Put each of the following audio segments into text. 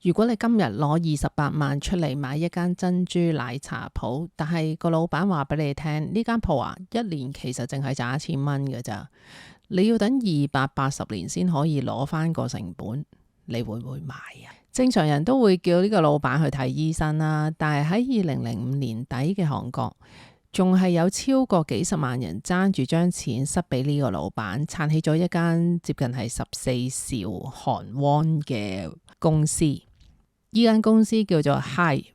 如果你今日攞28萬出嚟買一間珍珠奶茶鋪，但係個老闆話俾你聽，呢間鋪啊，一年其實淨係賺1000蚊嘅咋，你要等280年先可以攞翻個成本，你會唔會買啊？正常人都會叫呢個老闆去睇醫生啦，但係喺2005年底嘅韓國，仲係有超過幾十萬人爭住將錢塞俾呢個老闆，撐起咗一間接近係14兆韓元嘅公司。呢間公司叫做 HYBE。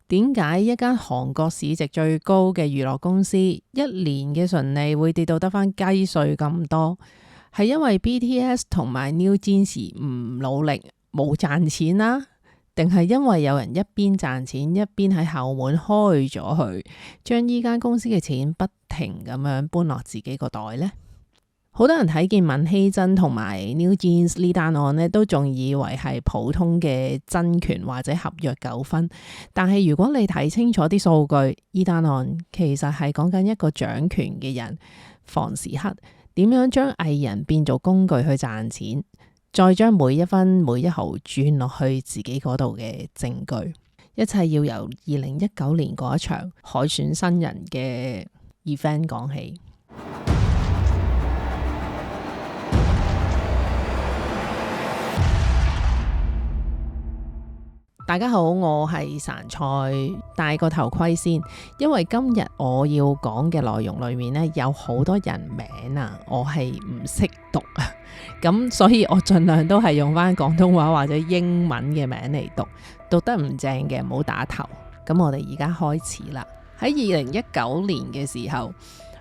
點解一間韓國市值最高嘅娛樂公司一年嘅純利會跌到得返雞碎咁多？係因為 BTS 同埋 NewJeans 唔努力冇賺錢啦，定係因為有人一邊賺錢一邊喺後門開咗佢，將呢間公司嘅錢不停咁樣搬落自己個袋呢？好多人睇見閔熙珍同埋 NewJeans 呢單案呢，都仲以為係普通嘅爭權或者合約糾紛。但係如果你睇清楚啲數據，呢單案其實係講緊一個掌權嘅人房時克點樣將藝人變做工具去賺錢，再將每一分每一毫轉落去自己嗰度嘅證據。一切要由2019年嗰一場海選新人嘅 event 講起。大家好，我係潺菜，戴個頭盔先，因為今日我要講嘅內容裏面呢，有好多人名啊，我係唔識讀啊，咁所以我盡量都係用翻廣東話或者英文嘅名嚟讀得唔正嘅唔好打頭。咁我哋而家開始啦。喺2019年嘅時候，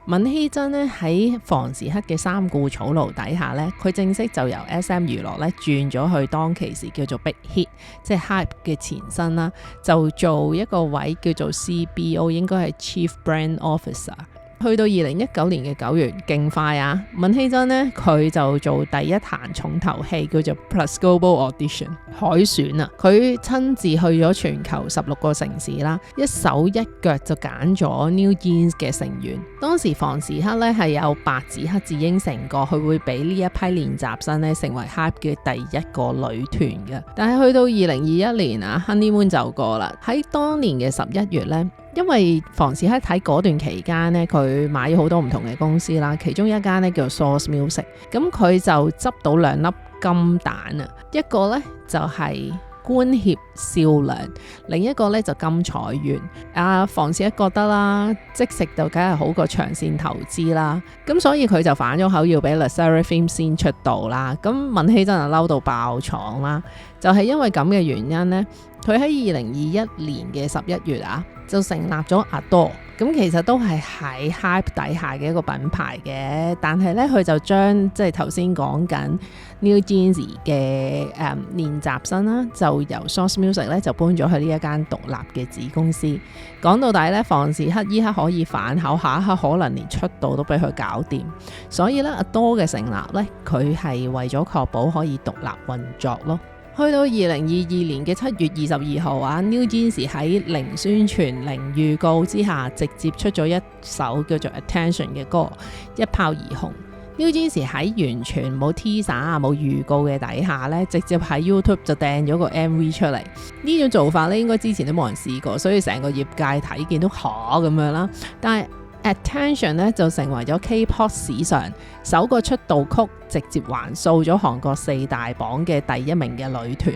閔熙珍呢喺房時克嘅三顧草廬底下呢，佢正式就由 SM 娛樂呢轉咗去當其時叫做 Big Hit， 即係 HYBE 嘅前身啦，就做一個位叫做 CBO， 應該係 Chief Brand Officer。去到2019年嘅9月，勁快啊！閔熙珍呢，佢就做第一壇重頭戲，叫做 Plus Global Audition 海選啊！佢親自去咗全球16個城市啦，一手一腳就揀咗 NewJeans 嘅成員。當時房時克呢係有白紙黑字應承過，佢會俾呢一批練習生呢成為 HYBE 嘅第一個女團嘅。但係去到2021年啊 ，Honeymoon 就過啦。喺當年嘅11月呢，因為房時克喺嗰段期間呢，佢買咗好多唔同嘅公司啦，其中一間呢叫 Source Music， 咁佢就執到2粒金蛋啊，一個呢就係官協少良，另一個呢就金彩媛。房時克覺得啦，即食就梗係好過長線投資啦，咁所以佢就反咗口要俾 LE SSERAFIM 先出道啦。咁閔熙珍就嬲到爆廠啦，就係因為咁嘅原因呢，佢喺2021年嘅11月啊，就成立咗 Adore， 咁其實都係喺 HYBE 底下嘅一個品牌嘅，但係咧佢就將即係頭先講緊 NewJeans 嘅練習生啦，就由 Source Music 咧就搬咗去呢一間獨立嘅子公司。講到底咧，房時克依刻可以反口，下一刻可能連出道都俾佢搞掂，所以咧 Adore 嘅成立咧，佢係為咗確保可以獨立運作咯。去到2022年嘅7月22號啊 ，NewJeans 喺零宣傳、零預告之下，直接出咗一首叫做 Attention 嘅歌，一炮而紅。NewJeans 喺完全冇 teaser 啊、冇預告嘅底下咧，直接喺 YouTube 就掟咗個 MV 出嚟。呢種做法咧，應該之前都冇人試過，所以成個業界睇見都嚇咁樣啦。但係Attention 咧就成為咗 K-pop 史上首個出道曲直接橫掃咗韓國4大榜嘅第1名嘅女團。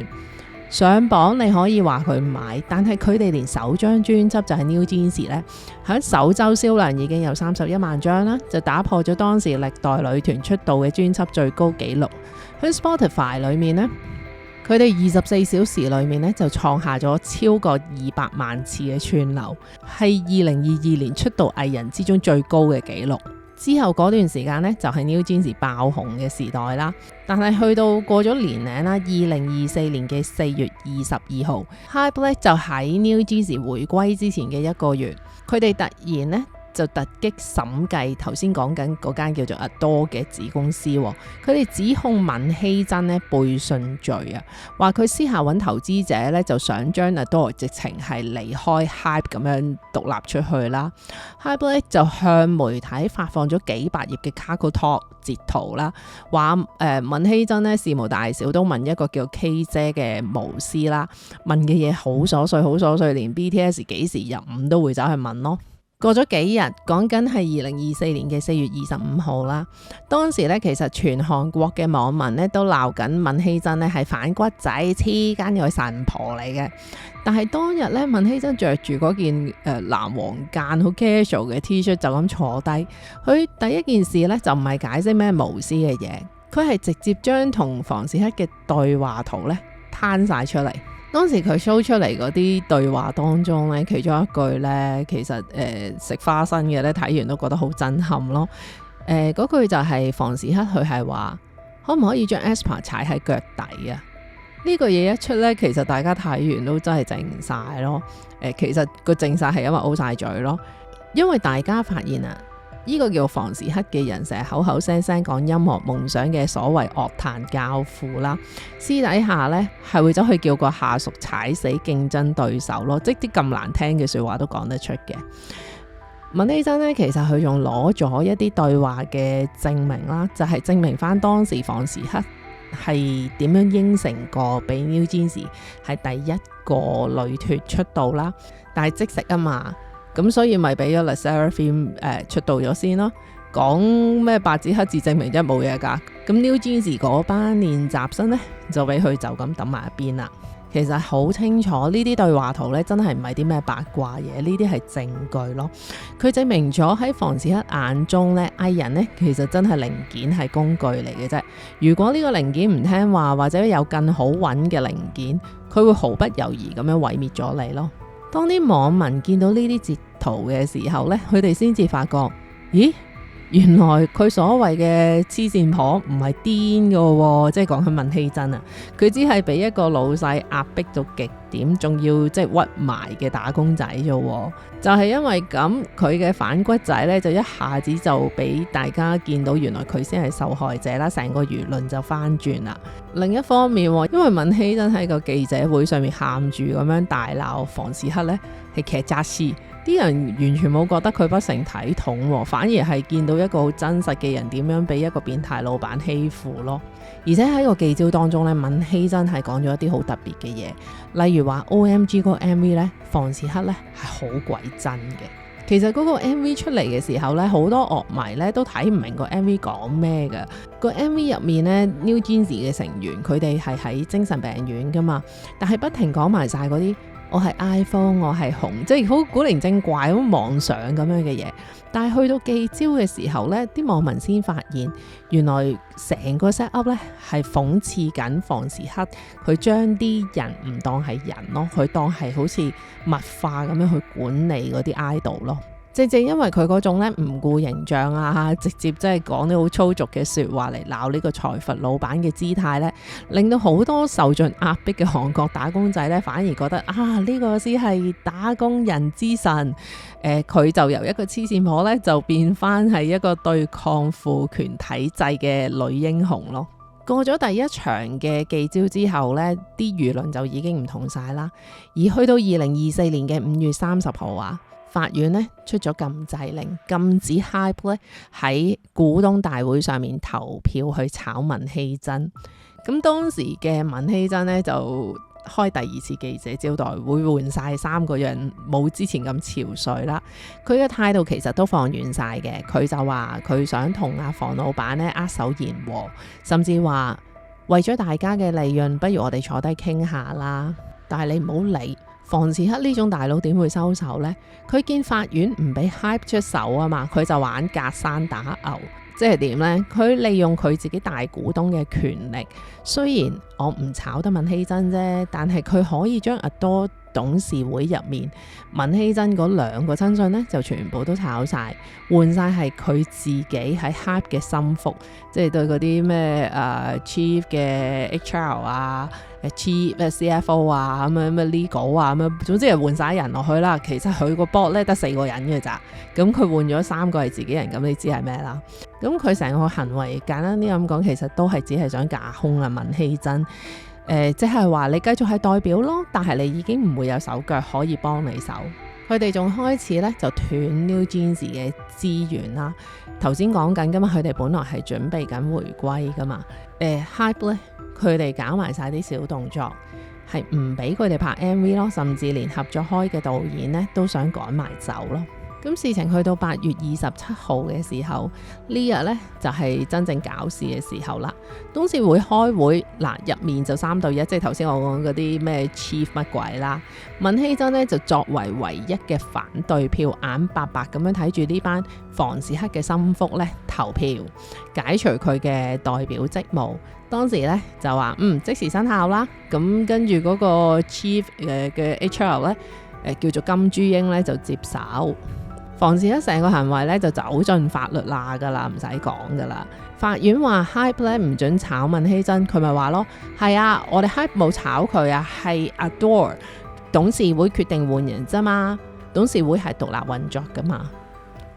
上榜你可以話佢唔買，但係佢哋連首張專輯就係 NewJeans 咧，喺首周銷量已經有31萬張啦，就打破咗當時歷代女團出道嘅專輯最高紀錄。喺 Spotify 裏面呢，佢哋24小時裏面咧就創下咗超過200萬次嘅串流，係2022年出道藝人之中最高嘅紀錄。之後嗰段時間呢，就係 NewJeans 爆紅嘅時代啦。但係去到過咗年零啦，2024年嘅4月22號，HYBE 咧就喺 NewJeans 回歸之前嘅1個月，佢哋突然呢就突擊審計頭先講緊嗰間叫做 Adore 嘅子公司，佢哋指控閔希珍呢背信罪啊，話佢私下揾投資者呢，就想將 Adore 直情係離開 Hype 咁樣獨立出去啦。Hype 咧就向媒體發放咗幾百頁嘅 KakaoTalk 截圖啦，話閔希珍呢事無大小都問一個叫 K 姐嘅巫師啦，問嘅嘢好瑣碎好瑣碎，連 BTS 幾時入伍都會走去問咯。過咗幾日，講緊係2024年嘅4月25號啦。當時咧，其實全韓國嘅網民咧都鬧緊閔希珍咧係反骨仔、黐奸嘅神婆嚟嘅。但係當日咧，閔希珍着住嗰件藍黃間好 casual嘅 T 恤就咁坐低。佢第一件事咧就唔係解釋咩巫師嘅嘢，佢係直接將同房時克嘅對話圖咧攤晒出嚟。當時佢 show 出嚟嗰啲對話當中咧，其中一句咧，其實食花生嘅咧睇完都覺得好震撼咯。嗰句就係房時克佢係話，可唔可以將 aespa 踩喺腳底啊？呢句嘢一出咧，其實大家睇完都真係靜晒咯。其實個靜晒係因為 O 晒嘴咯，因為大家發現啊。呢個叫房時克嘅人成日口口聲聲講音樂夢想嘅所謂樂壇教父啦，私底下呢係會走去叫個下屬踩死競爭對手咯，即啲咁難聽嘅說話都講得出嘅。閔希珍呢，其實佢仲攞咗一啲對話嘅證明啦，就係證明翻當時房時克係點樣應承過俾 NewJeans 係第一個女團出道啦，但係即食啊嘛。咁所以咪俾咗 LE SSERAFIM 出道咗先咯，講咩白紙黑字證明一冇嘢噶。咁 NewJeans 嗰班練習生呢，就俾佢就咁抌埋一邊啦。其實好清楚呢啲對話圖呢，真係唔係啲咩八卦嘢，呢啲係證據咯。佢證明咗喺房時克眼中呢，藝人呢其實真係零件係工具嚟嘅啫。如果呢個零件唔聽話，或者有更好揾嘅零件，佢會毫不猶豫咁樣毀滅咗你咯。當啲網民見到呢啲截圖嘅時候呢，佢哋先至發覺，咦，原來佢所謂嘅黐線婆唔係癲㗎，即係講佢閔希珍啊，佢只係俾一個老細壓迫到極點，仲要即係屈埋嘅打工仔啫。就係因為咁，佢嘅反骨仔呢，就一下子就俾大家見到，原來佢先係受害者啦，成個輿論就翻轉啦。另一方面，因為閔希珍喺個記者會上面喊住咁樣大鬧房時克呢係劇詐屍，啲人完全冇覺得佢不成體統，反而係見到一個好真實嘅人點樣俾一個變態老闆欺負咯。而且喺個記招當中呢，閔希珍係講咗一啲好特別嘅嘢，例如話 OMG 嗰個 MV 呢，房時克呢係好鬼真嘅。其實嗰個 MV 出嚟嘅時候呢，好多樂迷呢都睇唔明個 MV 講咩嘅。個 MV 入面呢 NewJeans 嘅成員佢哋係喺精神病院噶嘛，但係不停講埋晒嗰啲我係 iPhone 我係紅，即係好古靈精怪好妄想咁樣嘅嘢。但係去到記招嘅時候呢，啲網民先發現原來成個 set up 呢係諷刺緊房時克，佢將啲人唔當係人咯，佢當係好似物化咁樣去管理嗰啲 idol 咯。正正因為佢嗰種咧唔顧形象啊，直接即係講啲好粗俗嘅說話嚟鬧呢個財閥老闆嘅姿態咧，令到好多受盡壓迫嘅韓國打工仔咧，反而覺得啊呢個先係打工人之神。佢就由一個黐線婆咧，就變翻係一個對抗父權體制嘅女英雄咯。過咗第一場嘅記招之後呢，啲輿論就已經唔同晒啦。而去到2024年嘅5月30號啊，法院呢出咗禁制令，禁止 Hype 咧喺股東大會上面投票去炒閔希珍。咁當時嘅閔希珍呢，就開第二次記者招待會，換晒3個人，冇之前咁憔悴啦。佢嘅態度其實都放軟晒嘅，佢就話佢想同阿房老闆呢握手言和，甚至話為咗大家嘅利潤，不如我哋坐低傾下啦。但係你唔好理。房時克呢種大佬點會收手呢？佢見法院唔俾 Hype 出手啊嘛，佢就玩隔山打牛，即係點呢？佢利用佢自己大股東嘅權力，雖然我唔炒得閔希珍啫，但係佢可以將 Adore 董事會入面，文希珍嗰2個親信呢，就全部都炒晒，換晒係佢自己喺 Hype 嘅心腹，即係對嗰啲咩Chief 嘅 HR 啊、Chief CFO 啊、咁樣咩 Legal 啊咁樣，總之係換晒人落去啦。其實佢個 board 咧得4個人嘅咋，咁佢換咗3個係自己人，咁你知係咩啦？咁佢成個行為簡單啲咁講，其實都係只係想架空啊文希珍。即係話你繼續係代表咯，但係你已經唔會有手腳可以幫你手。佢哋仲開始咧就斷 New Jeans 嘅資源啦。頭先講緊噶嘛，佢哋本來係準備緊回歸噶嘛。Hype 咧，佢哋搞埋晒啲小動作，係唔俾佢哋拍 MV 咯，甚至連合作開嘅導演咧都想趕埋走咯。咁事情去到8月27號嘅時候，呢日呢就係真正搞事嘅時候啦。董事會開會，嗱入面就3對1，即係頭先我講嗰啲咩 chief 乜鬼啦。文希珍呢就作為唯一嘅反對票，眼白白咁樣睇住呢班房士克嘅心腹呢投票解除佢嘅代表職務。當時呢就話即時生效啦。咁跟住嗰個 chief 嘅 HR 呢，叫做金珠英呢就接手。房士克成個行為咧就走進法律罅噶啦，唔使講噶啦。法院話 Hype 咧唔准炒文希珍，佢咪話咯，係啊，我哋 Hype 冇炒佢啊，係 Adore 董事會決定換人啫嘛，董事會係獨立運作噶嘛。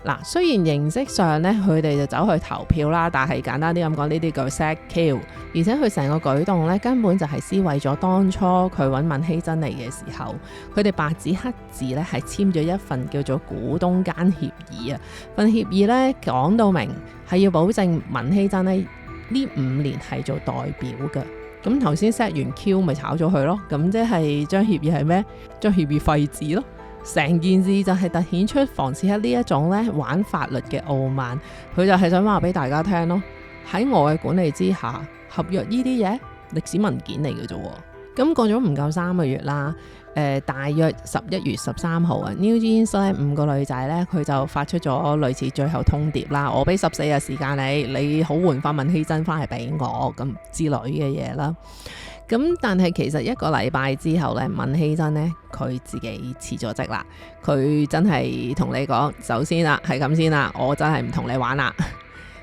嗱，雖然形式上咧佢哋就走去投票啦，但係簡單啲咁講，呢啲叫 set kill， 而且佢成個舉動咧根本就係撕毀咗當初佢揾文希珍嚟嘅時候，佢哋白紙黑字咧係簽咗一份叫做股東間協議啊。份協議咧講到明係要保證文希珍呢5年係做代表嘅。咁頭先 set 完 Q 咪炒咗佢咯，咁即係將協議係咩？將協議廢止咯。成件事就係突顯出房士克呢一種咧玩法律嘅傲慢，佢就係想話俾大家聽咯。喺我嘅管理之下，合約呢啲嘢歷史文件嚟嘅啫。咁過咗唔夠3個月啦，大約11月13號啊 ，New Jeans 咧5個女仔咧，佢就發出咗類似最後通牒啦。我俾14日時間你好換翻文希珍翻嚟俾我咁之類嘅嘢啦。咁但係其實1個禮拜之後咧，文希珍咧佢自己辭咗職啦。佢真係同你講，首先啦係咁先啦，我真係唔同你玩啦。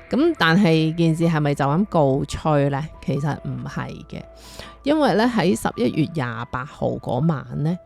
咁但係件事係咪就咁告吹呢？其實唔係嘅，因為咧喺11月28號嗰晚咧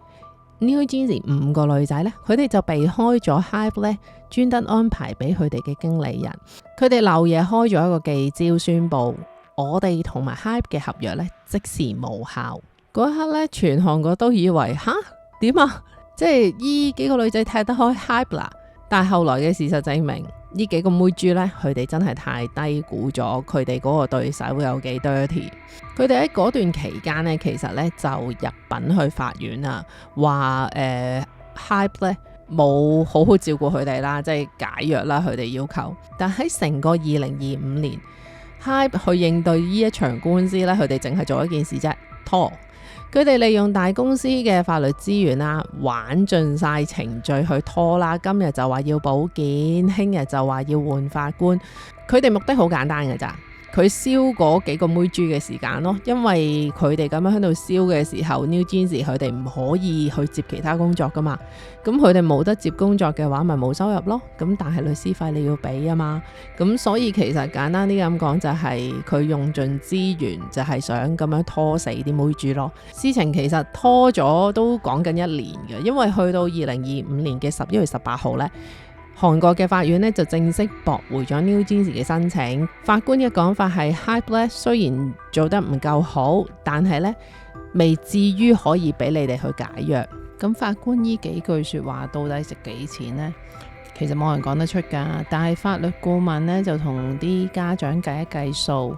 ，New Jeans 5個女仔咧，佢哋就避開咗 Hype 咧，專登安排俾佢哋嘅經理人，佢哋漏夜開咗一個記招，宣佈我哋同埋 Hype 嘅合約咧即時無效。嗰一刻咧，全韓國都以為吓點啊，即係依幾個女仔踢得開 Hype 啦。但係後來嘅事實證明，呢幾個妹豬咧，佢哋真係太低估咗佢哋嗰個對手有幾 dirty。佢哋喺嗰段期間咧，其實咧就入稟去法院啊，話Hype 咧冇好好照顧佢哋啦，即係解約啦，佢哋要求。但喺成個2025年 Hype 去應對呢一場官司咧，佢哋淨係做一件事啫，拖。佢哋利用大公司嘅法律資源啦，玩盡晒程序去拖啦。今日就話要保檢，聽日就話要換法官。佢哋目的好簡單嘅咋，佢燒嗰幾個妹豬嘅時間咯。因為佢哋咁樣喺度燒嘅時候 ，New Jeans 佢哋唔可以去接其他工作噶嘛。咁佢哋冇得接工作嘅話，咪冇收入咯。咁但係律師費你要俾啊嘛。咁所以其實簡單啲咁講，就係佢用盡資源，就係想咁樣拖死啲妹豬咯。事情其實拖咗都講緊1年嘅，因為去到2025年嘅11月18號呢，韓國嘅法院呢就正式駁回咗 New Jeans 嘅申請。法官嘅講法係 Hype 呢雖然做得唔夠好，但係呢未至於可以俾你哋去解約。咁法官呢幾句說話到底值幾錢呢？其實冇人講得出噶，但係法律顧問呢就同啲家長計一計數，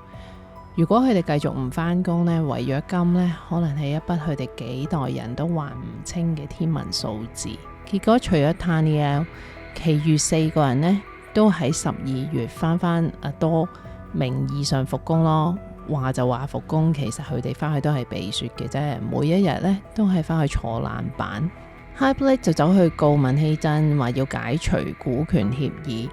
如果佢哋繼續唔返工呢，違約金呢可能係一筆佢哋幾代人都還唔清嘅天文數字。結果除咗 Tanya，其餘4個人呢都喺12月翻多名義上復工咯。話就話復工，其實佢哋翻去都係避雪嘅啫，每一日呢都係翻去坐冷板。Hype 就走去告文希珍，話要解除股權協議。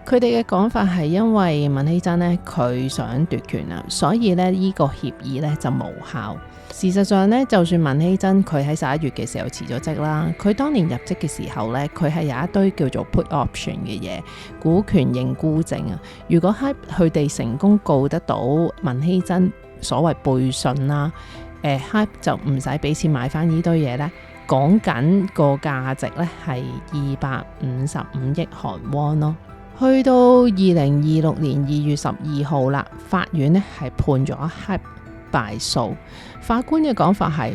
佢哋嘅講法係因為文希珍呢，佢想奪權啊，所以呢個協議呢就無效。事實上呢，就算文希珍佢喺11月嘅時候辭咗職啦，佢當年入職嘅時候呢，佢係有一堆叫做 put option 嘅嘢，股權認沽證啊。如果佢哋成功告得到文希珍所謂背信啦，Hype 就唔使俾錢買翻呢堆嘢呢。講緊個價值呢係255億韓圜咯。去到2026年2月12號啦，法院呢係判咗 Hype 敗訴。法官嘅講法係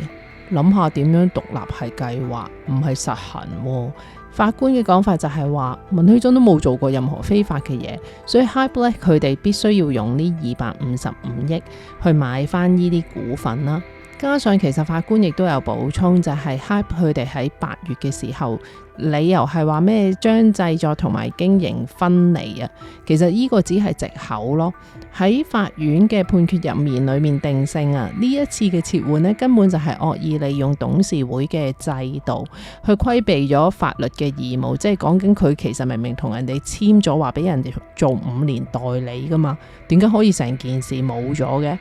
諗下點樣獨立係計劃，唔係實行喎。法官嘅講法就係話文希珍都冇做過任何非法嘅嘢，所以 Hype 呢，佢哋必須要用呢255億去買翻呢啲股份啦。加上其實法官亦都有補充，就係 Hype 佢哋喺8月嘅時候，理由係話咩將製作同埋經營分離啊，其實呢個只係藉口咯。喺法院嘅判決入面裏面定性啊，呢一次嘅撤換呢，根本就係惡意利用董事會嘅制度去規避咗法律嘅義務，即係講緊佢其實明明同人哋簽咗話俾人哋做5年代理噶嘛，點解可以成件事冇咗嘅？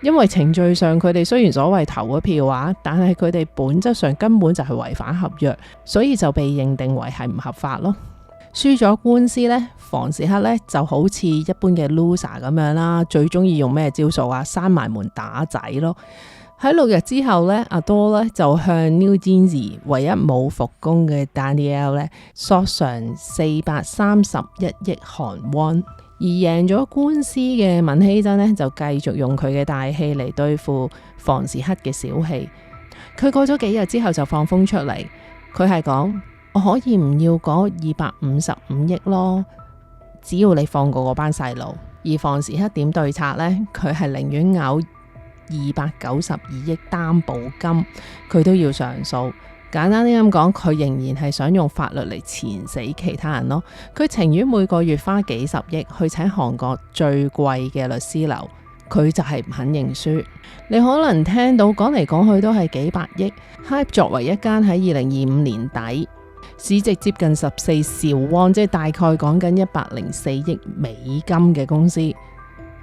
因為程序上佢哋雖然所謂投咗票啊，但係佢哋本質上根本就係違反合約，所以就被認定為係唔合法咯。輸咗官司呢，房時克呢就好似一般嘅 loser 咁樣啦，最中意用咩招數啊？閂埋門打仔咯。喺6日之後呢，阿多呢就向 NewJeans 唯一冇復工嘅 Daniel 呢索償431億韓圜。而贏咗官司嘅文希珍呢，就繼續用佢嘅大氣嚟對付房時克嘅小氣。佢過咗幾日之後就放風出嚟，佢係講我可以唔要嗰255億咯，只要你放過嗰班細路。而房時克點對策呢？佢係寧願嘔292億擔保金，佢都要上訴。簡單啲咁講，佢仍然係想用法律嚟纏死其他人咯。佢情願每個月花幾十億去請韓國最貴嘅律師樓，佢就係唔肯認輸。你可能聽到講嚟講去都係幾百億。Hype 作為一間喺2025年底市值接近14兆圜，即係大概講緊104億美金嘅公司，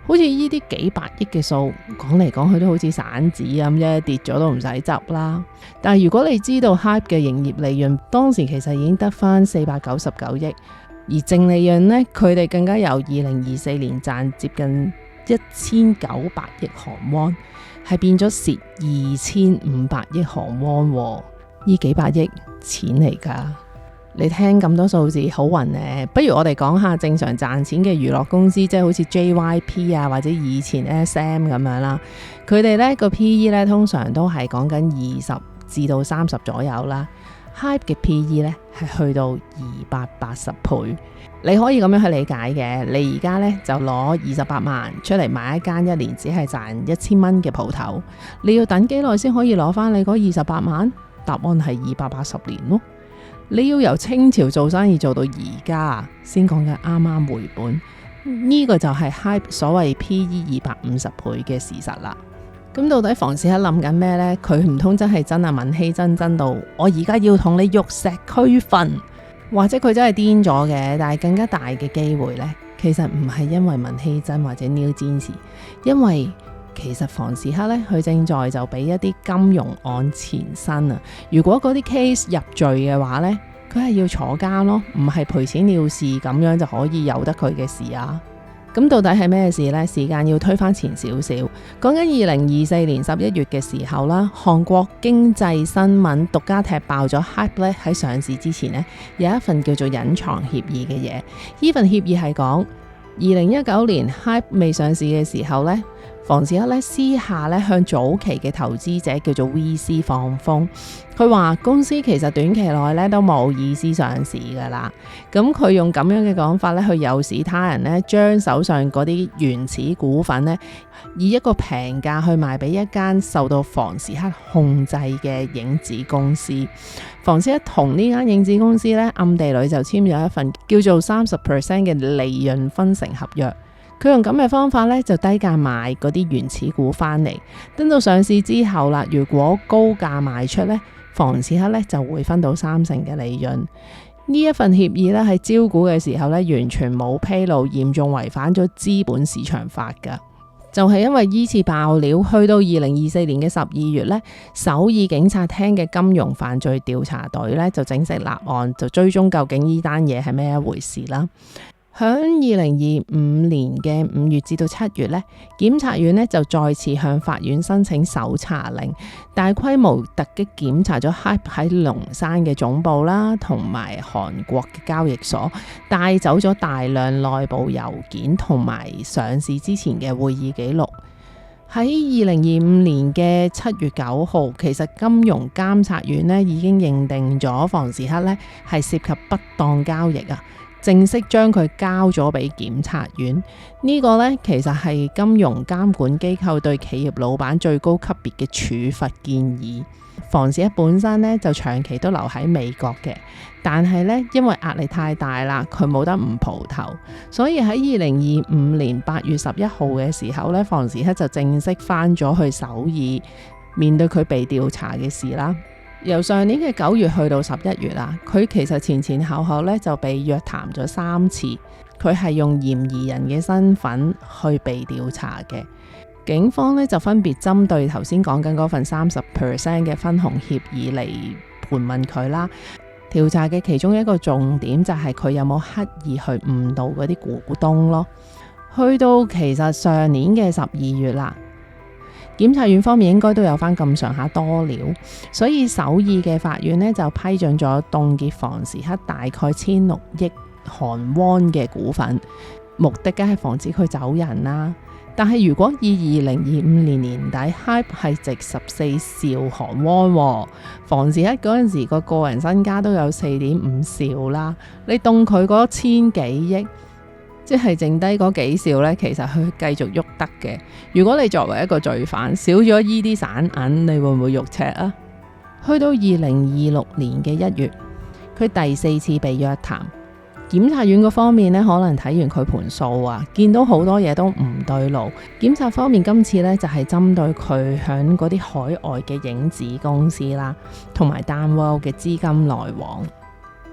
好似呢啲幾百億嘅數，講嚟講去都好似散紙咁啫，跌咗都唔使執啦。但係如果你知道 Hype 嘅營業利潤當時其實已經得返499億，而淨利潤呢，佢哋更加由2024年賺接近1900億韓圜，係變咗蝕2500億韓圜，呢幾百億錢嚟㗎。你聽咁多數字好暈呢，不如我哋講下正常賺錢嘅娛樂公司，即係好似 JYP 啊，或者以前 SM 咁樣啦。佢哋呢個 PE 呢，通常都係講緊20至到30左右啦。Hype 嘅 PE 呢係去到280倍。你可以咁樣去理解嘅。你而家呢就攞28萬出嚟買一間1年只係賺1000蚊嘅鋪頭，你要等幾耐先可以攞翻你嗰28萬？答案係280年咯。你要由清朝做生意做到而家先講嘅啱啱回本，呢個就係 Hype 所謂 PE 250倍嘅事實啦。咁到底房時克諗緊咩呢？佢唔通真係真啊？文希珍真到我而家要同你玉石俱焚，或者佢真係癲咗嘅？但係更加大嘅機會呢，其實唔係因為文希珍或者 NewJeans，因為其實房時克呢，佢正在就俾一啲金融案纏身啊。如果嗰啲 case 入罪嘅話呢，佢係要坐監咯，唔係賠錢了事咁樣就可以由得佢嘅事啊。咁到底係咩事呢？時間要推返前少少，講緊2024年11月嘅時候啦，韓國經濟新聞獨家踢爆咗 Hype 呢喺上市之前呢，有一份叫做隱藏協議嘅嘢。呢份協議係講2019年 Hype 未上市嘅時候呢，房時克私下向早期嘅投資者叫做 VC 放風，佢話公司其實短期內都冇意思上市噶啦。咁佢用咁樣嘅講法去誘使他人將手上嗰啲原始股份以一個平價去賣俾一間受到房時克控制嘅影子公司。房時克同呢間影子公司暗地裏就簽咗一份叫做30% 嘅利潤分成合約。佢用咁嘅方法就低價買嗰啲原始股翻嚟，等到上市之後啦，如果高價賣出房時克就會分到30%嘅利潤。呢一份協議咧喺招股嘅時候咧完全冇披露，嚴重違反咗資本市場法噶。就係因為依次爆料，去到2024年嘅12月咧，首爾警察廳嘅金融犯罪調查隊咧就正式立案，就追蹤究竟呢單嘢係咩一回事啦。響2025年嘅5月至到7月咧，檢察院咧就再次向法院申請搜查令，大規模突擊檢查咗 HYBE 喺龍山嘅總部啦，同埋韓國嘅交易所，帶走咗大量內部郵件同埋上市之前嘅會議記錄。喺2025年嘅7月9號，其實金融監察院咧已經認定咗房時克咧係涉及不當交易啊，正式將佢交咗俾檢察院。呢個呢，其實係金融監管機構對企業老闆最高級別嘅處罰建議。房時克本身呢，就長期都留喺美國嘅，但係呢，因為壓力太大啦，佢冇得唔蒲頭，所以喺2025年8月11號嘅時候呢，房時克就正式返咗去首爾，面對佢被調查嘅事啦。由上年嘅9月去到11月啦，佢其實前後咧就被約談咗3次，佢係用嫌疑人嘅身份去被調查嘅。警方咧就分別針對頭先講緊嗰份30% 嘅分紅協議嚟盤問佢啦。調查嘅其中一個重點就係佢有冇刻意去誤導嗰啲股東咯。去到其實上年嘅12月啦，檢察院方面應該都有翻咁上下多料，所以首爾嘅法院呢就批准咗凍結房時克大概1600億韓圜嘅股份，目的梗係防止佢走人啦。但係如果以2025年年底 HYBE 係值14兆韓圜，房時克嗰陣時個人身家都有4.5兆啦，你凍佢嗰1000幾億，即係剩低嗰幾兆呢，其實佢繼續喐得嘅。如果你作為一個罪犯，少咗依啲散銀，你會唔會肉赤啊？去到2026年嘅1月，佢第4次被約談，檢察院嗰方面呢，可能睇完佢盤數啊，見到好多嘢都唔對路。檢察方面今次呢，就係針對佢響嗰啲海外嘅影子公司啦，同埋 Downwell 嘅資金來往。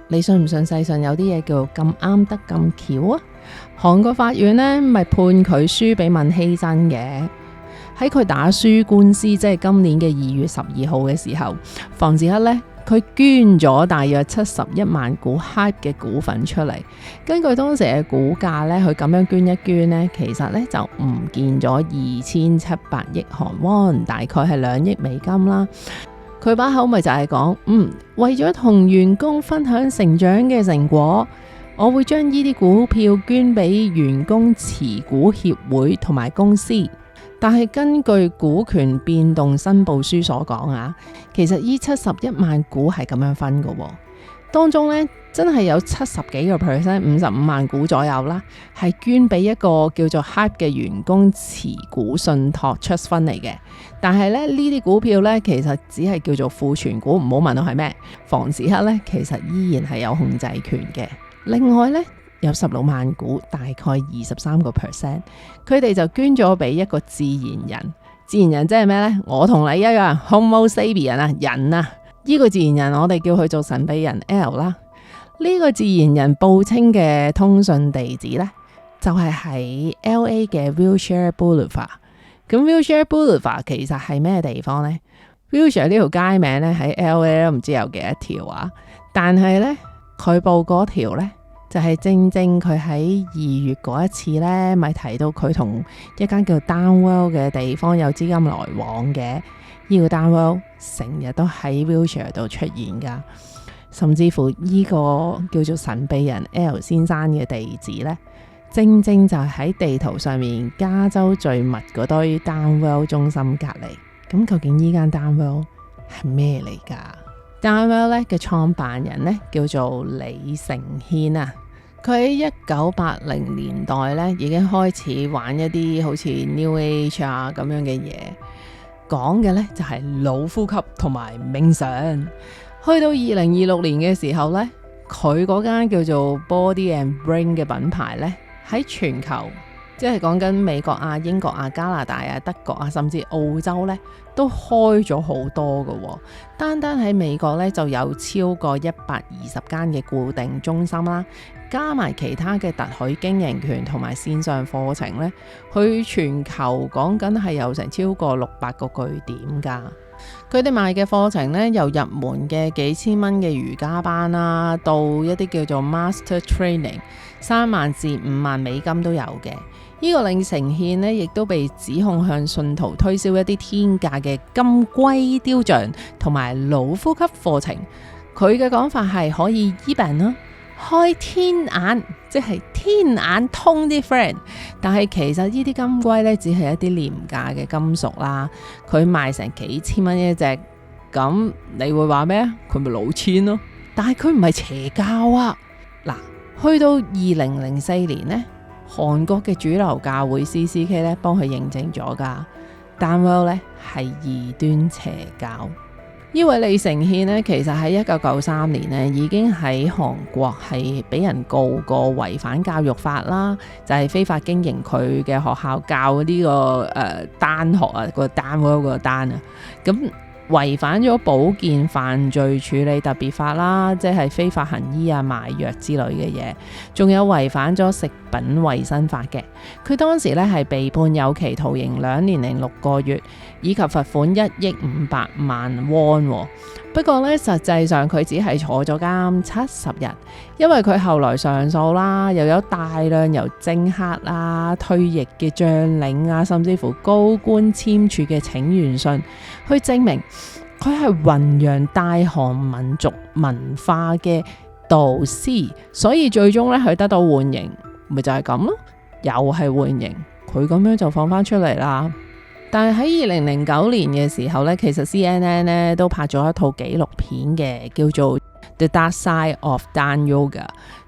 你信唔信世上有啲嘢叫咁啱得咁巧啊？韓國法院呢咪判佢輸俾閔熙珍嘅。喺佢打輸官司，即係今年嘅2月12號嘅時候，房時克呢，佢捐咗大約71萬股 HYBE 嘅股份出嚟。根據當時嘅股價呢，佢咁樣捐一捐呢，其實呢就唔見咗2700億韓圜，大概係2億美金啦。佢把口咪就係講，為咗同員工分享成長嘅成果，我會將呢啲股票捐俾員工持股協會同埋公司。但係根據股權變動申報書所講啊，其實呢71萬股係咁樣分嘅，當中呢，真係有70幾個 %，55萬股左右啦，係捐俾一個叫做 HYBE 嘅員工持股信託 trust fund 嚟嘅。但係咧，呢啲股票呢，其實只係叫做庫存股，唔好問我係咩。房時克呢，其實依然係有控制權嘅。另外呢，有16萬股，大概23%，佢哋就捐咗俾一個自然人。自然人即係咩呢？我同你一樣 Homo sapien 啊，人啊。呢個自然人我哋叫佢做神秘人 L 啦。呢個自然人報稱嘅通訊地址呢，就係喺 LA 嘅 Wilshire Boulevard。咁 Wilshire Boulevard 其實係咩地方呢？ Wilshire 呢條街名呢，喺 LA 都唔知有幾多條啊。但係呢，佢報嗰條呢，就係正佢喺2月嗰一次呢，咪提到佢同一間叫 Downwell 嘅地方有資金來往嘅。呢個 Downwell 成日都喺 Wilshire 度出現噶，甚至乎呢個叫做神秘人 L 先生嘅地址呢，正就係喺地圖上面加州最密嗰堆 Downwell 中心隔離。咁究竟呢間 Downwell 係咩嚟噶？Downwell 咧嘅創辦人呢，叫做李承憲啊，佢喺1980年代呢，已經開始玩一啲好似 New Age 啊咁樣嘅嘢，講嘅呢就係腦呼吸同埋冥想。去到2026年嘅時候呢，佢嗰間叫做 Body and Brain 嘅品牌呢，喺全球即係講緊美國啊、英國啊、加拿大啊、德國啊，甚至澳洲呢，都開咗好多㗎喎。單單喺美國呢，就有超過120間嘅固定中心啦，加埋其他嘅特許經營權同埋線上課程呢，去全球講緊係有成超過600個據點㗎。佢哋賣嘅課程呢，由入門嘅幾千蚊嘅瑜伽班啦，到一啲叫做 Master Training， 3萬至5萬美金都有嘅。呢個李承憲呢，亦都被指控向信徒推銷一啲天價嘅金龜雕像同埋腦呼吸課程。佢嘅講法係可以醫病啦，開天眼，即係天眼通啲 friend。但係其實呢啲金龜呢，只係一啲廉價嘅金屬啦，佢賣成幾千蚊一隻，咁你會話咩啊？佢咪老千咯？但係佢唔係邪教啊！嗱，去到2004年呢，韓國嘅主流教會 CCK 呢幫佢認證咗噶，Downwell 呢係異端邪教。呢位李承憲呢，其實喺1993年呢已經喺韓國係俾人告過違反教育法啦，就係非法經營佢嘅學校教呢個單學啊，個Downwell個單啊，咁違反咗保健犯罪處理特別法啦，即係非法行醫啊、賣藥之類嘅嘢，仲有違反咗食品衛生法嘅。佢當時咧係被判有期徒刑2年零6個月，以及罰款1億500萬won。不過咧，實際上佢只係坐咗監70日，因為佢後來上訴啦，又有大量由政客啊、退役嘅將領啊，甚至乎高官簽署嘅請願信，去證明佢係弘揚大韓民族文化嘅導師，所以最終咧佢得到緩刑，咪就係咁咯，又係緩刑，佢咁樣就放翻出嚟啦。但係喺2009年嘅時候呢，其實 CNN 呢都拍咗一套紀錄片嘅，叫做 The Dark Side of Dan Yoga，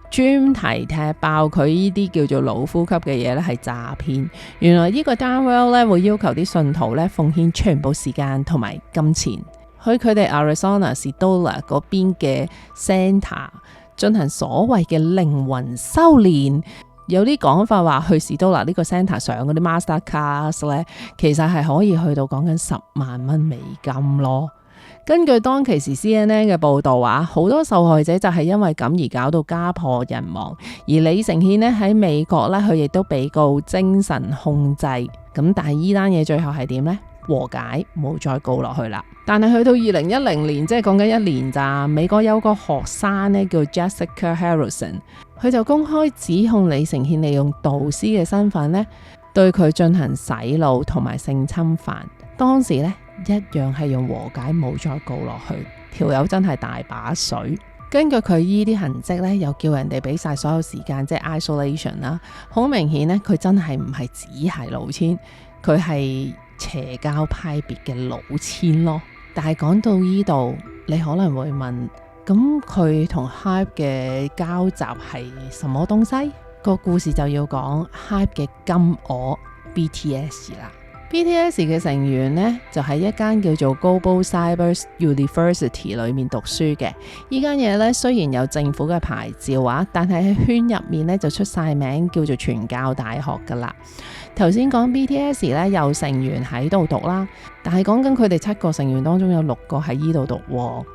專題踢爆佢呢啲叫做腦呼吸嘅嘢呢係詐騙。原來呢個 Downwell 呢會要求啲信徒呢奉獻全部時間同埋金錢去佢哋 Arizona Sedona 嗰邊嘅 Center 進行所謂嘅靈魂修煉。有啲講法話去士多拿呢個 center 上嗰啲 master class 咧，其實係可以去到講緊10萬蚊美金咯。根據當其時 CNN 嘅報道啊，好多受害者就係因為咁而搞到家破人亡。而李承憲呢喺美國咧，佢亦都被告精神控制。咁但係依單嘢最後係點呢？和解，冇再告落去啦。但係去到2010年，即係講緊1年咋，美國有個學生呢叫 Jessica Harrison， 佢就公開指控李承憲利用導師嘅身份呢對佢進行洗腦同埋性侵犯。當時呢一樣係用和解，冇再告落去。條友真係大把水。根據佢依啲痕跡呢，又叫人哋俾晒所有時間，即係 isolation 啦。好明顯呢，佢真係唔係只係老千，佢係邪教派別嘅老千咯。但係講到呢度，你可能會問，咁佢同 HYBE 嘅交集係什麼東西？個故事就要講 HYBE 嘅金鵝 BTS 啦。BTS 嘅成員呢，就喺一間叫做 Global Cyber University 裏面讀書嘅。呢間嘢呢，雖然有政府嘅牌照啊，但係喺圈入面呢，就出晒名，叫做傳教大學噶啦。頭先講 BTS 呢，有成員喺度讀啦，但係講緊佢哋7個成員當中有6個喺呢度讀，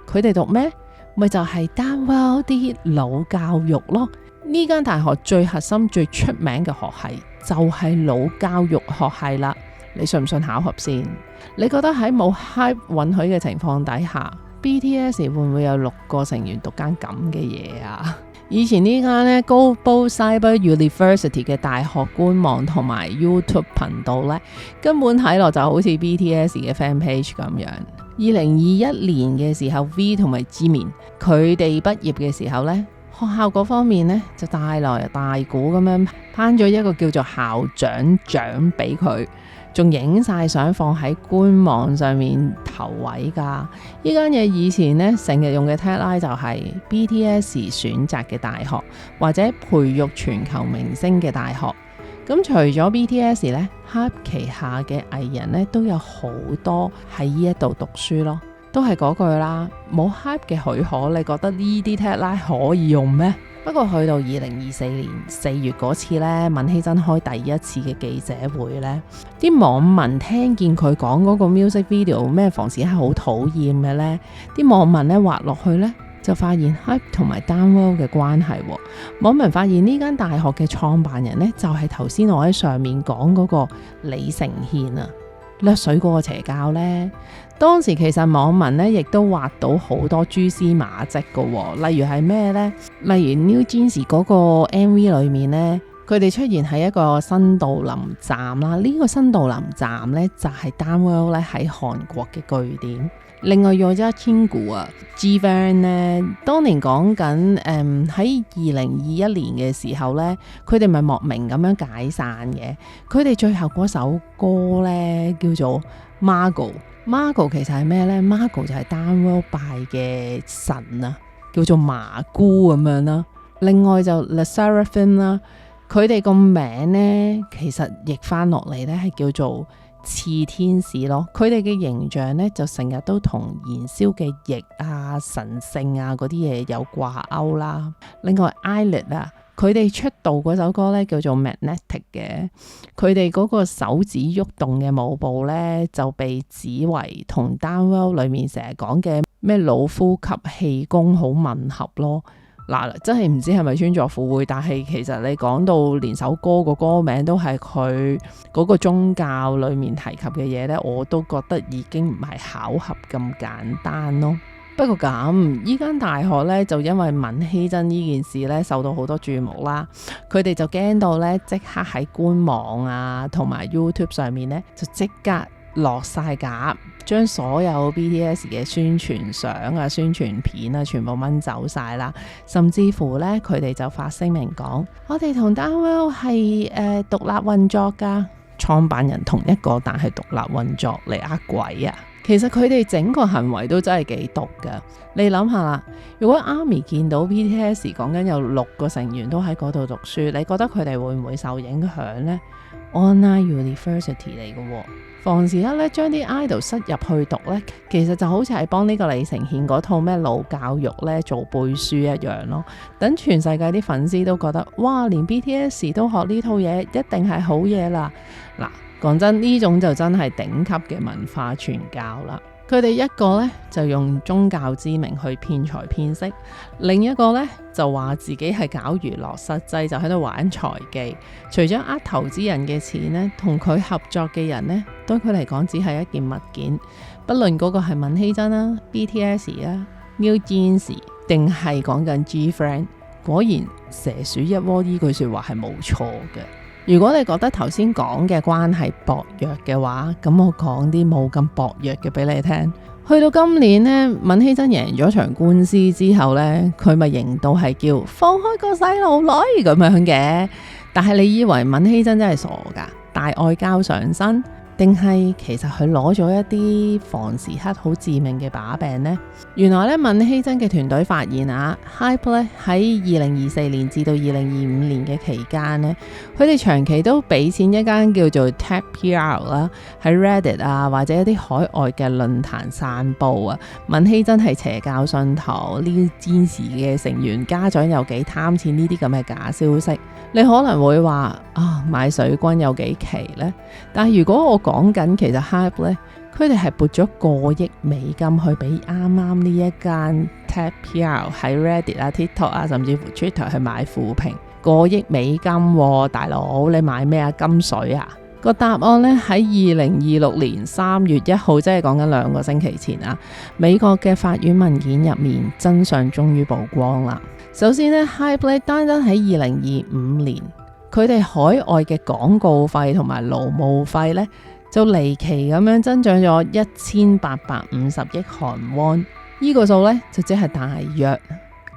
佢哋讀咩？咪就係 Downwell 啲腦教育咯。呢間大學最核心最出名嘅學系就係腦教育學系啦。你信唔信巧合先？你覺得喺冇 HYBE 允許嘅情況底下， BTS 會唔會有6個成員讀間咁嘅嘢啊？以前呢間呢 Global Cyber University 嘅大學官網同埋 YouTube 頻道呢，根本睇落就好似 BTS 嘅 fan page 咁樣。2021年嘅時候 V 同埋 Jimin 佢哋畢業嘅時候呢，學校嗰方面呢，就帶來大鼓咁樣頒咗一個叫做校長獎俾佢，仲影晒相放喺官網上面頭位㗎。呢間嘢以前呢，成日用嘅 tagline 就係 BTS 選擇嘅大學，或者培育全球明星嘅大學。咁除咗 BTS 呢，HYBE旗下嘅藝人呢都有好多喺呢一度讀書咯。都係嗰句啦，冇 hype 嘅許可，你覺得呢啲 tagline 可以用咩？不過去到2024年4月嗰次呢，閔熙珍開第一次嘅記者會呢，啲網民聽見佢講嗰個 music video 咩房時刻好討厭嘅呢，啲網民呢滑落去呢，就發現 hype 同埋 download 嘅關係。網民發現呢間大學嘅創辦人呢，就係頭先我喺上面講嗰個李承憲啊，掠水嗰個邪教呢。當時其實網民呢亦都挖到好多蛛絲馬跡嘅，例如係咩呢？例如 New Jeans 嗰個 MV 裏面呢，佢哋出現喺一個新道林站啦。呢個新道林站呢，就係 download 咧喺韓國嘅據點。另外Yoja Chingu 啊 G-Van 呢，當年講緊喺2021年嘅時候呢，佢哋咪莫名咁樣解散嘅。佢哋最後嗰首歌呢，叫做 Margot 其實係咩呢？ Margot 就係 download 拜嘅神啊，叫做麻姑咁樣啦。另外就 Le Seraphim 啦，佢哋個名呢，其實譯翻落嚟呢係叫做熾天使咯。佢哋嘅形象呢，就成日都同燃燒嘅液啊、神聖啊嗰啲嘢有掛鈎啦。另外 Eyelid 啊，佢哋出道嗰首歌呢，叫做 Magnetic 嘅，佢哋嗰個手指喐動嘅舞步呢，就被指為同 download 裏面成日講嘅咩腦呼吸氣功好吻合咯。嗱，真係唔知係咪穿鑿附會，但係其實你講到連首歌個歌名都係佢嗰個宗教裏面提及嘅嘢呢，我都覺得已經唔係巧合咁簡單咯。不過咁，依間大學呢，就因為閔熙珍呢件事呢，受到好多注目啦，佢哋就驚到呢，即刻喺官網啊同埋 YouTube 上面呢，就即刻落晒架，將所有 BTS 嘅宣傳相啊、宣傳片啊全部掹走晒啦，甚至乎呢，佢哋就發聲明講，我哋同 download 係獨立運作噶，創辦人同一個，但係獨立運作嚟呃鬼啊！其實佢哋整個行為都真係幾毒噶。你諗下啦，如果 ARMY 見到 BTS 講緊有6個成員都喺嗰度讀書，你覺得佢哋會唔會受影響呢？ Online University 嚟嘅喎，房時刻咧將啲 idol 塞入去讀咧，其實就好似係幫呢個李承憲嗰套咩老教育咧做背書一樣咯。等全世界啲粉絲都覺得，哇，連 BTS 都學呢套嘢，一定係好嘢啦。嗱，講真，呢種就真係頂級嘅文化傳教啦。佢哋一個呢就用宗教之名去騙財騙色，另一個呢就話自己係搞娛樂，實際就喺度玩財技。除咗呃投資人嘅錢呢，同佢合作嘅人呢，對佢嚟講只係一件物件，不論嗰個係閔熙珍啦、BTS 啊、New Jeans 定係講緊 G-Friend， 果然蛇鼠一窩呢句說話係冇錯嘅。如果你覺得頭先講嘅關係薄弱嘅話，咁我講啲冇咁薄弱嘅俾你聽。去到今年呢，閔熙珍贏咗場官司之後呢，佢咪型到係叫放開個細路女咁樣嘅。但係你以為閔熙珍真係傻噶，大外交上身？定係其實佢攞咗一啲房時刻好致命嘅把柄呢？原來咧，閔熙珍嘅團隊發現啊，HYBE 咧喺2024年至到2025年嘅期間呢，佢哋長期都俾錢一間叫做 TechPR 啦，喺 Reddit 啊或者一啲海外嘅論壇散佈啊，閔熙珍係邪教信徒，呢戰時嘅成員家長有幾貪錢呢啲咁嘅假消息。你可能會話啊，買水軍有幾奇呢？但係如果我講緊其實 HYBE 咧，佢哋係撥咗過億美金去俾啱啱呢一間 TechPR 喺 Reddit 啊、TikTok 啊甚至乎 Twitter 去買負評，過億美金喎，大佬你買咩啊？金水啊？個答案呢，喺2026年3月1號，即係講緊2個星期前啊，美國嘅法院文件入面真相終於曝光啦。首先呢， HYBE 單單喺2025年，佢哋海外嘅廣告費同埋勞務費呢，就離奇咁樣增長咗1850億韓元，呢個數呢，就即係大約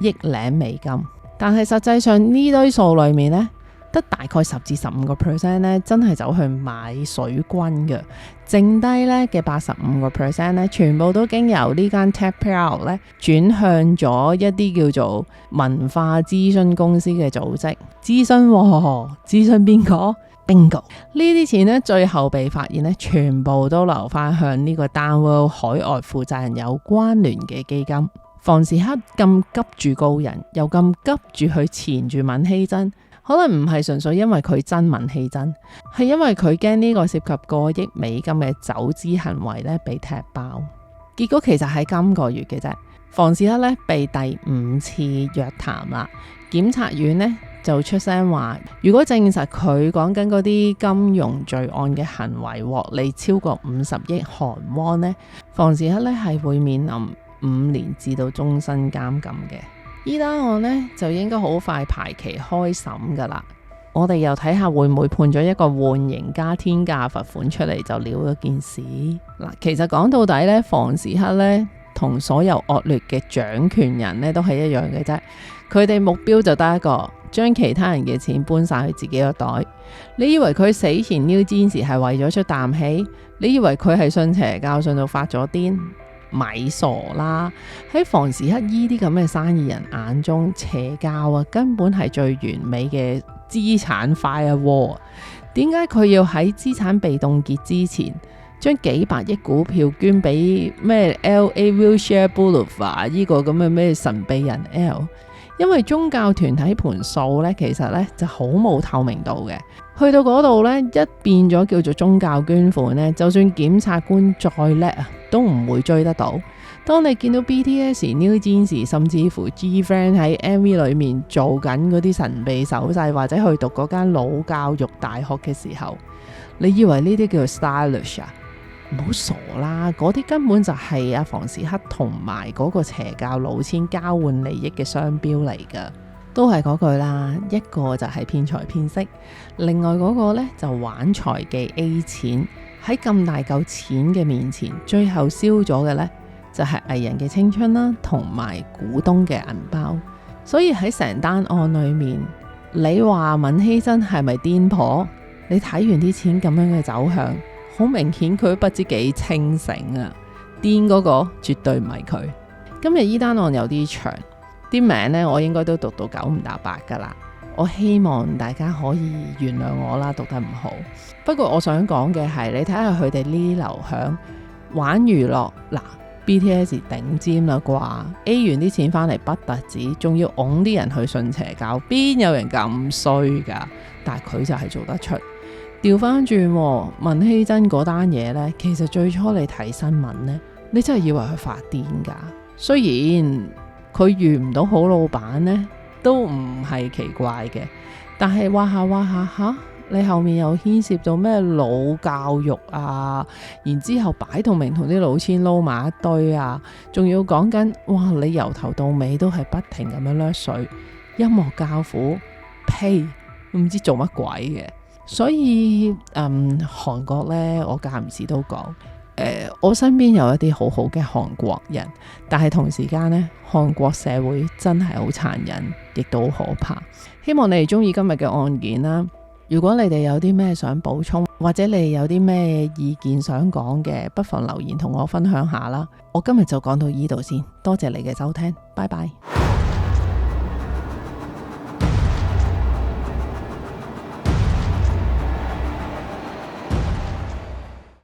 1億多美金。但係實際上呢堆數裏面呢，得大概10至15% 咧，真係走去買水軍嘅，剩低咧嘅85% 咧，全部都經由呢間 TechPR 咧轉向咗一啲叫做文化諮詢公司嘅組織諮詢。諮詢邊個？ bingo， 呢啲錢呢，最後被發現呢，全部都流翻向呢個 Downworld 海外負責人有關聯嘅基金。房時克咁急住告人，又咁急住去纏住閔希珍，可能唔係純粹因為佢憎閔希珍，係因為佢驚呢個涉及過億美金嘅走資行為呢被踢爆。結果其實係今個月嘅啫，房時克呢被第5次約談啦，檢察院呢就出聲話，如果證實佢講緊嗰啲金融罪案嘅行為獲利超過50億韓圜呢，房時克呢係會面臨5年至到終身監禁嘅。呢單案呢就應該好快排期開審噶啦。我哋又睇下會唔會判咗一個緩刑加天價罰款出嚟就了咗件事。嗱，其實講到底呢，房時克呢同所有惡劣嘅掌權人呢都係一樣嘅啫。佢哋目標就得一個，將其他人嘅錢搬晒去自己個袋。你以為佢死前 New Jeans 係為咗出啖氣？你以為佢係信邪教信到發咗癲？咪傻啦！喺房時克呢啲咁嘅生意人眼中，邪教啊根本係最完美嘅資產 firewall。點解佢要喺資產被凍結之前，將幾百億股票捐俾咩 LA Wilshire Boulevard 呢個咁嘅咩神秘人 L？ 因為宗教團體盤數呢，其實呢就好冇透明度嘅。去到嗰度呢，一變咗叫做宗教捐款呢，就算檢察官再叻啊，都唔會追得到。當你見到 BTS、New Jeans 甚至乎 G-Friend 喺 MV 裏面做緊嗰啲神秘手勢，或者去讀嗰間老教育大學嘅時候，你以為呢啲叫做 stylish 啊？唔好傻啦，嗰啲根本就係阿房時克同埋嗰個邪教老千交換利益嘅商標嚟噶。都係嗰句啦，一個就係騙財騙色，另外嗰個呢就玩財技 A 錢。喺咁大嚿錢嘅面前，最後燒咗嘅呢就係藝人嘅青春啦，同埋股東嘅銀包。所以喺成單案裏面，你話閔希珍係咪癲婆？你睇完啲錢咁樣嘅走向，好明顯佢不知幾清醒啊！癲嗰個絕對唔係佢。今日呢單案有啲長，啲名呢我應該都讀到9唔搭8噶啦。我希望大家可以原諒我啦，讀得唔好。不過我想講嘅係，你睇下佢哋呢流響玩娛樂，嗱 BTS 頂尖啦啩 ，A 完啲錢翻嚟不特止，仲要拱啲人去信邪教，邊有人咁衰噶？但係佢就係做得出。調翻轉閔希珍嗰單嘢呢，其實最初你睇新聞呢，你真係以為佢發癲噶。雖然佢遇唔到好老闆呢，都唔係奇怪嘅，但係話下吓，你後面又牽涉到咩老教育啊，然之後擺到明同啲老千撈埋一堆啊，仲要講緊哇，你由頭到尾都係不停咁樣掠水，音樂教父，呸，唔知做乜鬼嘅。所以韓國呢，我間唔時都講，我身邊有一啲好好嘅韓國人，但係同時間呢，韓國社會真係好殘忍，亦都好可怕。希望你哋中意今日嘅案件啦。如果你哋有啲咩想補充，或者你有啲咩意見想講嘅，不妨留言同我分享下啦。我今日就講到呢度先，多謝你嘅收聽，拜拜。